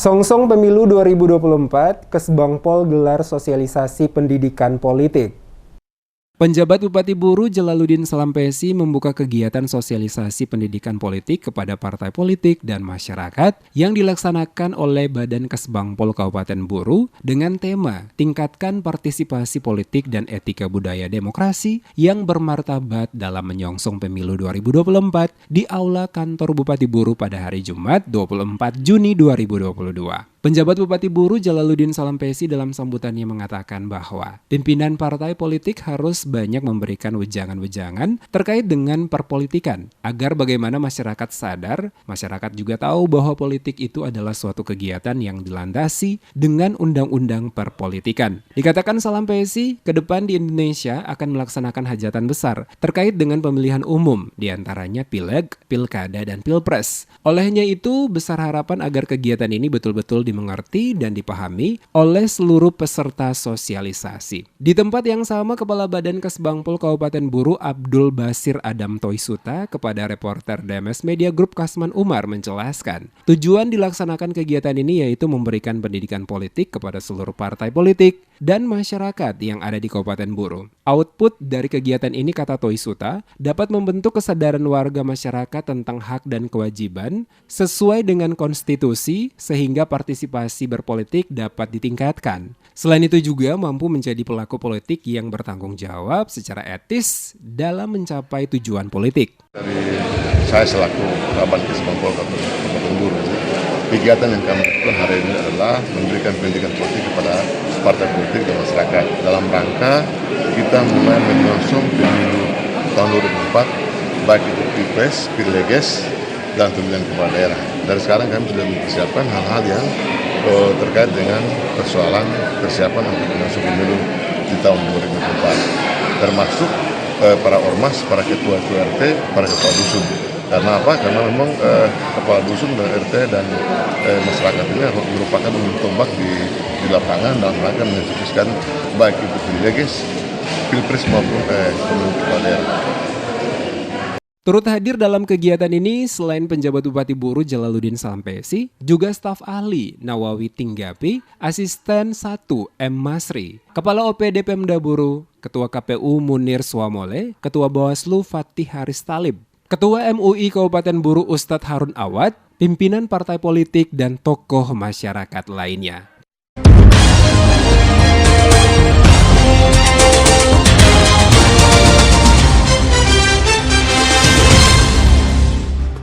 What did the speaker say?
Songsong Pemilu 2024, Kesbangpol gelar sosialisasi pendidikan politik. Penjabat Bupati Buru Jalaluddin Salampesi membuka kegiatan sosialisasi pendidikan politik kepada partai politik dan masyarakat yang dilaksanakan oleh Badan Kesbangpol Kabupaten Buru dengan tema Tingkatkan Partisipasi Politik dan Etika Budaya Demokrasi yang bermartabat dalam menyongsong Pemilu 2024 di Aula Kantor Bupati Buru pada hari Jumat 24 Juni 2022. Penjabat Bupati Buru Jalaluddin Salampesi dalam sambutannya mengatakan bahwa pimpinan partai politik harus banyak memberikan wejangan-wejangan terkait dengan perpolitikan agar bagaimana masyarakat sadar, masyarakat juga tahu bahwa politik itu adalah suatu kegiatan yang dilandasi dengan undang-undang perpolitikan. Dikatakan Salampesi, ke depan di Indonesia akan melaksanakan hajatan besar terkait dengan pemilihan umum, diantaranya Pileg, Pilkada, dan Pilpres. Olehnya itu, besar harapan agar kegiatan ini betul-betul dimengerti dan dipahami oleh seluruh peserta sosialisasi. Di tempat yang sama, Kepala Badan Kesbangpol Kabupaten Buru Abdul Basir Adam Toisuta kepada reporter DMS Media Group Kasman Umar menjelaskan, tujuan dilaksanakan kegiatan ini yaitu memberikan pendidikan politik kepada seluruh partai politik dan masyarakat yang ada di Kabupaten Buru. Output dari kegiatan ini, kata Toisuta, dapat membentuk kesadaran warga masyarakat tentang hak dan kewajiban sesuai dengan konstitusi sehingga partisipasi berpolitik dapat ditingkatkan. Selain itu juga mampu menjadi pelaku politik yang bertanggung jawab secara etis dalam mencapai tujuan politik. Dari saya selaku Kabupaten Kesbangpol Kabupaten Buru, kegiatan yang kami lakukan hari ini adalah memberikan pendidikan politik kepada partai politik dan masyarakat dalam rangka kita mulai menyongsong pemilu tahun 2024, baik itu Pilpres, Pileges, dan pemilihan kepala daerah. Dari sekarang kami sudah mempersiapkan hal-hal yang terkait dengan persoalan persiapan untuk menyongsong pemilu di tahun 2024, termasuk para ormas, para ketua-ketua RT, para kepala dusun. Karena apa? Karena memang kepala dusun dan RT dan masyarakat ini merupakan tombak di lapangan dalam rangka mensukseskan baik itu Pileges, Pilpres maupun pemilu kepala daerah. Turut hadir dalam kegiatan ini selain penjabat Bupati Buru Jalaluddin Salampesi, juga staf ahli Nawawi Tinggapi, Asisten 1 M. Masri, Kepala OPD Pemda Buru, Ketua KPU Munir Swamole, Ketua Bawaslu Fatih Haris Talib, Ketua MUI Kabupaten Buru Ustadz Harun Awad, pimpinan partai politik dan tokoh masyarakat lainnya.